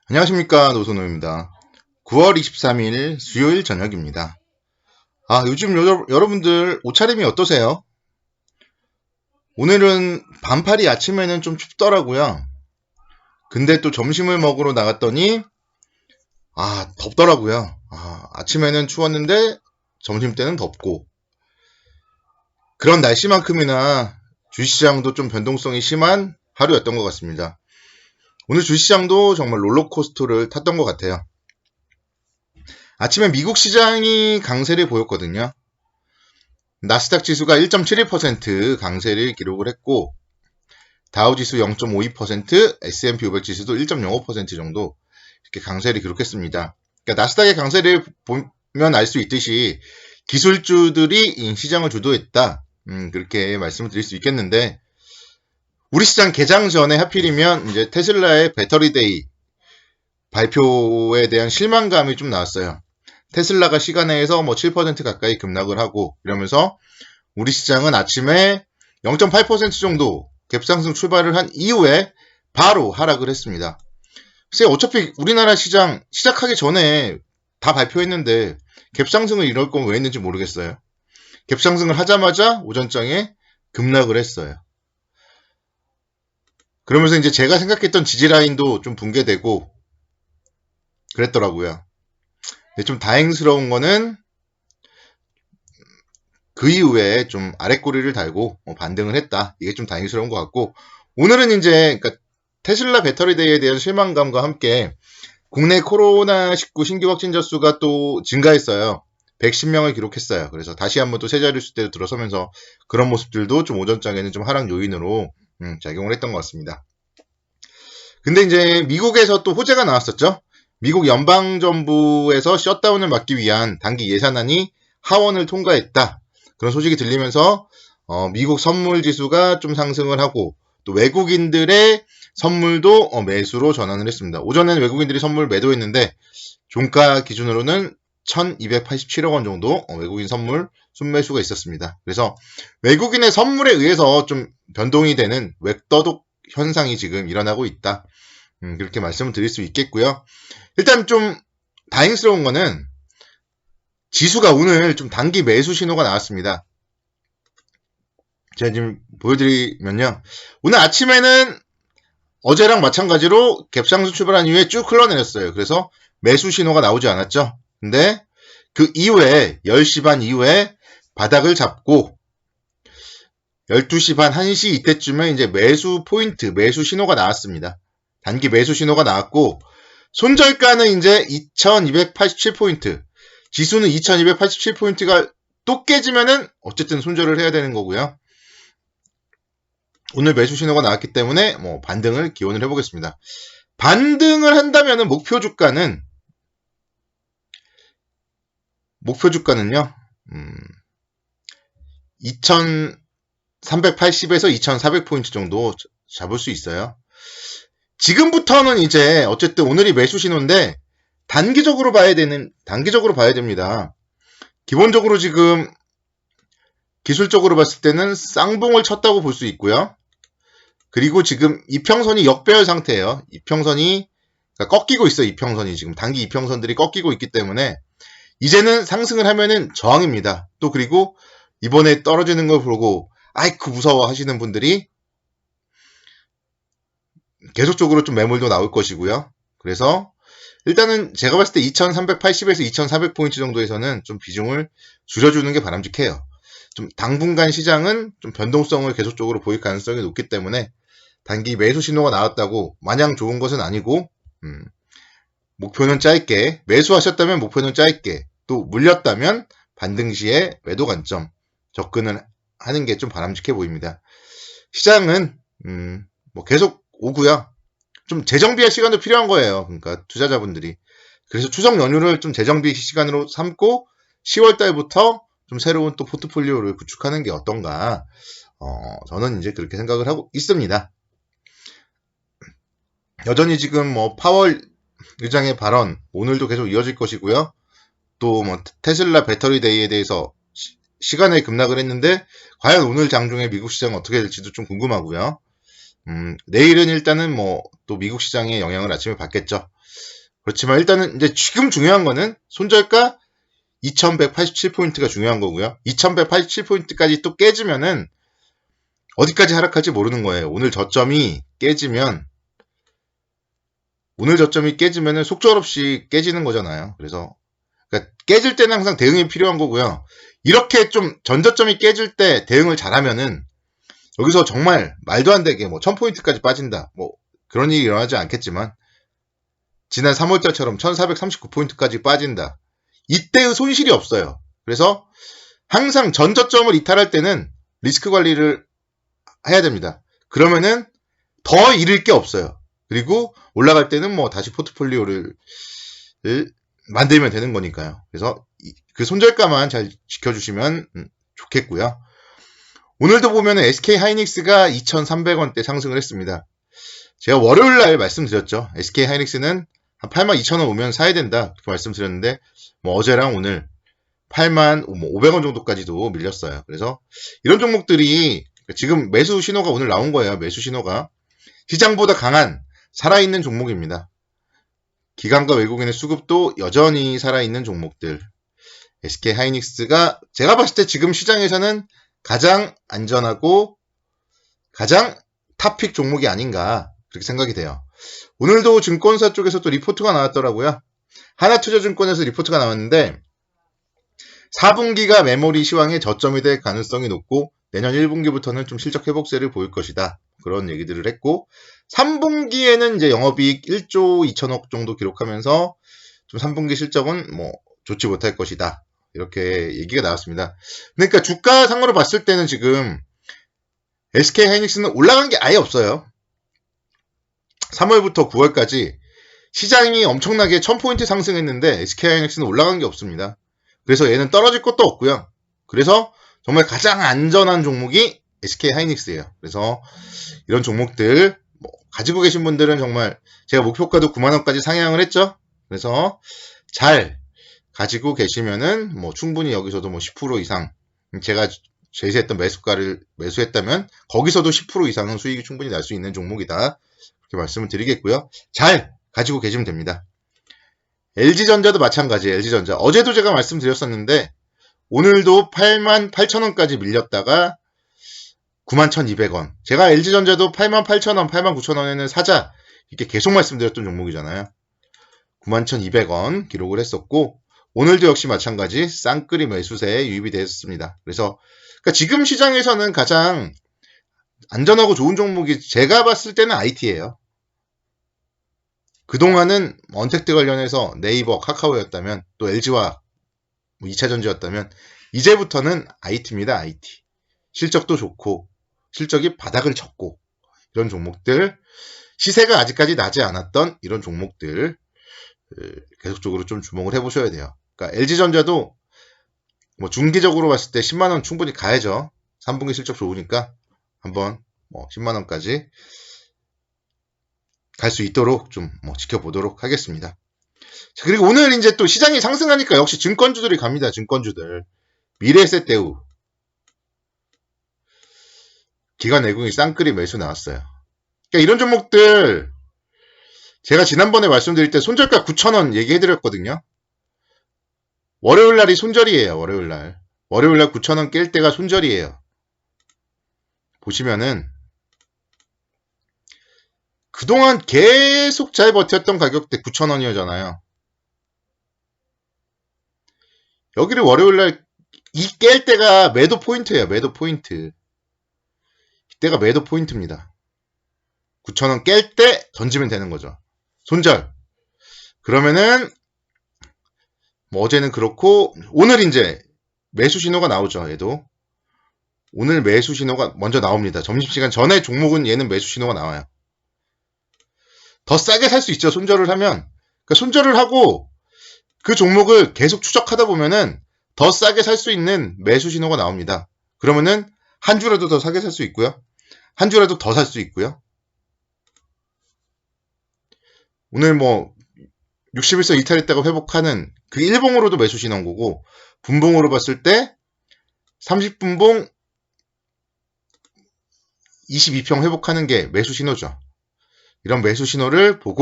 안녕하십니까, 노선호입니다. 9월 23일 수요일 저녁입니다. 요즘 여러분들 옷차림이 어떠세요? 오늘은 반팔이 아침에는 좀 춥더라고요. 근데 또 점심을 먹으러 나갔더니 덥더라고요. 아침에는 추웠는데 점심때는 덥고, 그런 날씨만큼이나 주식시장도 좀 변동성이 심한 하루였던 것 같습니다. 오늘 주식시장도 정말 롤러코스터를 탔던 것 같아요. 아침에 미국 시장이 강세를 보였거든요. 나스닥 지수가 1.71% 강세를 기록을 했고, 다우지수 0.52%, S&P 500 지수도 1.05% 정도 이렇게 강세를 기록했습니다. 그러니까 나스닥의 강세를 보면 알 수 있듯이 기술주들이 시장을 주도했다. 그렇게 말씀을 드릴 수 있겠는데, 우리 시장 개장 전에 하필이면 이제 테슬라의 배터리데이 발표에 대한 실망감이 좀 나왔어요. 테슬라가 시간에서 7% 가까이 급락을 하고 이러면서 우리 시장은 아침에 0.8% 정도 갭상승 출발을 한 이후에 바로 하락을 했습니다. 글쎄 어차피 우리나라 시장 시작하기 전에 다 발표했는데 갭상승을 이럴 거면 왜 했는지 모르겠어요. 갭상승을 하자마자 오전장에 급락을 했어요. 그러면서 이제 제가 생각했던 지지라인도 좀 붕괴되고 그랬더라고요. 근데 좀 다행스러운 거는 그 이후에 좀 아랫꼬리를 달고 반등을 했다. 이게 좀 다행스러운 것 같고, 오늘은 이제 그러니까 테슬라 배터리데이에 대한 실망감과 함께 국내 코로나19 신규 확진자 수가 또 증가했어요. 110명을 기록했어요. 그래서 다시 한번 또 세 자릿수대로 들어서면서 그런 모습들도 좀 오전장에는 좀 하락 요인으로 작용을 했던 것 같습니다. 근데 이제 미국에서 또 호재가 나왔었죠. 미국 연방정부에서 셧다운을 막기 위한 단기 예산안이 하원을 통과했다. 그런 소식이 들리면서 미국 선물 지수가 좀 상승을 하고 또 외국인들의 선물도 매수로 전환을 했습니다. 오전에는 외국인들이 선물 매도했는데 종가 기준으로는 1287억 원 정도 외국인 선물 순매수가 있었습니다. 그래서 외국인의 선물에 의해서 좀 변동이 되는 외떠독 현상이 지금 일어나고 있다. 그렇게 말씀을 드릴 수 있겠고요. 일단 좀 다행스러운 거는 지수가 오늘 좀 단기 매수 신호가 나왔습니다. 제가 지금 보여드리면요. 오늘 아침에는 어제랑 마찬가지로 갭상승 출발한 이후에 쭉 흘러내렸어요. 그래서 매수 신호가 나오지 않았죠. 근데 그 이후에 10시 반 이후에 바닥을 잡고 12시 반, 1시 이때쯤에 이제 매수 포인트, 매수 신호가 나왔습니다. 단기 매수 신호가 나왔고 손절가는 이제 2287포인트. 지수는 2287포인트가 또 깨지면은 어쨌든 손절을 해야 되는 거고요. 오늘 매수 신호가 나왔기 때문에 반등을 기원을 해보겠습니다. 반등을 한다면은 목표 주가는요. 2380에서 2400포인트 정도 잡을 수 있어요. 지금부터는 이제 어쨌든 오늘이 매수 신호인데 단기적으로 봐야 됩니다. 기본적으로 지금 기술적으로 봤을 때는 쌍봉을 쳤다고 볼 수 있고요. 그리고 지금 이평선이 역배열 상태예요. 이평선이 꺾이고 있어요. 이평선이 지금 단기 이평선들이 꺾이고 있기 때문에 이제는 상승을 하면은 저항입니다. 또 그리고 이번에 떨어지는 걸 보고 아이쿠 무서워 하시는 분들이 계속적으로 좀 매물도 나올 것이고요. 그래서 일단은 제가 봤을 때 2380에서 2400포인트 정도에서는 좀 비중을 줄여주는 게 바람직해요. 좀 당분간 시장은 좀 변동성을 계속적으로 보일 가능성이 높기 때문에 단기 매수 신호가 나왔다고 마냥 좋은 것은 아니고 목표는 짧게, 매수하셨다면 목표는 짧게, 또 물렸다면 반등 시에 매도 관점 접근을 하는 게 좀 바람직해 보입니다. 시장은 계속 오고요. 좀 재정비할 시간도 필요한 거예요. 그러니까 투자자분들이. 그래서 추석 연휴를 좀 재정비 시간으로 삼고 10월 달부터 좀 새로운 또 포트폴리오를 구축하는 게 어떤가. 저는 이제 그렇게 생각을 하고 있습니다. 여전히 지금 파월 의장의 발언 오늘도 계속 이어질 것이고요. 또 테슬라 배터리 데이에 대해서 시간에 급락을 했는데 과연 오늘 장중에 미국 시장은 어떻게 될지도 좀 궁금하고요. 내일은 일단은 또 미국 시장의 영향을 아침에 받겠죠. 그렇지만 일단은 이제 지금 중요한 거는 손절가 2187포인트가 중요한 거고요. 2187포인트까지 또 깨지면은 어디까지 하락할지 모르는 거예요. 오늘 저점이 깨지면은 속절없이 깨지는 거잖아요. 그래서 그러니까 깨질 때는 항상 대응이 필요한 거고요. 이렇게 좀 전저점이 깨질 때 대응을 잘하면은 여기서 정말 말도 안 되게 뭐 1000포인트까지 빠진다. 뭐 그런 일이 일어나지 않겠지만 지난 3월달처럼 1439포인트까지 빠진다. 이때의 손실이 없어요. 그래서 항상 전저점을 이탈할 때는 리스크 관리를 해야 됩니다. 그러면은 더 잃을 게 없어요. 그리고 올라갈 때는 뭐 다시 포트폴리오를 만들면 되는 거니까요. 그래서 그 손절가만 잘 지켜주시면 좋겠고요. 오늘도 보면 SK 하이닉스가 2,300원대 상승을 했습니다. 제가 월요일 날 말씀드렸죠. SK 하이닉스는 한 82,000원 오면 사야 된다. 그렇게 말씀드렸는데 뭐 어제랑 오늘 85,500원 정도까지도 밀렸어요. 그래서 이런 종목들이 지금 매수 신호가 오늘 나온 거예요. 매수 신호가 시장보다 강한 살아있는 종목입니다. 기관과 외국인의 수급도 여전히 살아있는 종목들. SK 하이닉스가 제가 봤을 때 지금 시장에서는 가장 안전하고 가장 탑픽 종목이 아닌가 그렇게 생각이 돼요. 오늘도 증권사 쪽에서 또 리포트가 나왔더라고요. 하나투자증권에서 리포트가 나왔는데 4분기가 메모리 시황의 저점이 될 가능성이 높고 내년 1분기부터는 좀 실적 회복세를 보일 것이다. 그런 얘기들을 했고 3분기에는 이제 영업이익 1조 2천억 정도 기록하면서 좀 3분기 실적은 뭐 좋지 못할 것이다. 이렇게 얘기가 나왔습니다. 그러니까 주가 상으로 봤을 때는 지금 SK 하이닉스는 올라간 게 아예 없어요. 3월부터 9월까지 시장이 엄청나게 1000포인트 상승했는데 SK 하이닉스는 올라간 게 없습니다. 그래서 얘는 떨어질 것도 없고요. 그래서 정말 가장 안전한 종목이 SK 하이닉스예요. 그래서 이런 종목들 가지고 계신 분들은 정말 제가 목표가도 9만원까지 상향을 했죠. 그래서 잘 가지고 계시면은 뭐 충분히 여기서도 뭐 10% 이상 제가 제시했던 매수가를 매수했다면 거기서도 10% 이상은 수익이 충분히 날 수 있는 종목이다. 그렇게 말씀을 드리겠고요. 잘 가지고 계시면 됩니다. LG전자도 마찬가지예요. LG전자. 어제도 제가 말씀드렸었는데 오늘도 88,000원까지 밀렸다가 91,200원. 제가 LG전자도 88,000원, 89,000원에는 사자 이렇게 계속 말씀드렸던 종목이잖아요. 91,200원 기록을 했었고 오늘도 역시 마찬가지 쌍끌이 매수세에 유입이 되었습니다. 그래서 그러니까 지금 시장에서는 가장 안전하고 좋은 종목이 제가 봤을 때는 IT예요. 그동안은 언택트 관련해서 네이버, 카카오였다면 또 LG와 2차전지였다면 이제부터는 IT입니다. IT. 실적도 좋고 실적이 바닥을 쳤고 이런 종목들 시세가 아직까지 나지 않았던 이런 종목들 계속적으로 좀 주목을 해보셔야 돼요. 그러니까 LG전자도 뭐 중기적으로 봤을 때 10만원 충분히 가야죠. 3분기 실적 좋으니까 한번 뭐 10만원까지 갈 수 있도록 좀 뭐 지켜보도록 하겠습니다. 자, 그리고 오늘 이제 또 시장이 상승하니까 역시 증권주들이 갑니다. 증권주들. 미래에셋대우. 기관 내국인 쌍끌이 매수 나왔어요. 그러니까 이런 종목들 제가 지난번에 말씀드릴 때 손절가 9,000원 얘기해드렸거든요. 월요일날이 손절이에요. 월요일날 9,000원 깰 때가 손절이에요. 보시면은 그동안 계속 잘 버텼던 가격대 9,000원이었잖아요. 여기를 월요일날 이 깰 때가 매도 포인트예요. 매도 포인트. 이때가 매도 포인트입니다. 9,000원 깰 때 던지면 되는 거죠. 손절. 그러면은 뭐 어제는 그렇고 오늘 이제 매수 신호가 나오죠. 얘도. 오늘 매수 신호가 먼저 나옵니다. 점심시간 전에 종목은 얘는 매수 신호가 나와요. 더 싸게 살 수 있죠. 손절을 하면. 그러니까 손절을 하고 그 종목을 계속 추적하다 보면은 더 싸게 살 수 있는 매수 신호가 나옵니다. 그러면은 한 주라도 더 싸게 살 수 있고요. 한 주라도 더 살 수 있고요. 오늘 뭐 61선 이탈했다가 회복하는 그 일봉으로도 매수 신호인 거고 분봉으로 봤을 때 30분봉 22평 회복하는 게 매수 신호죠. 이런 매수 신호를 보고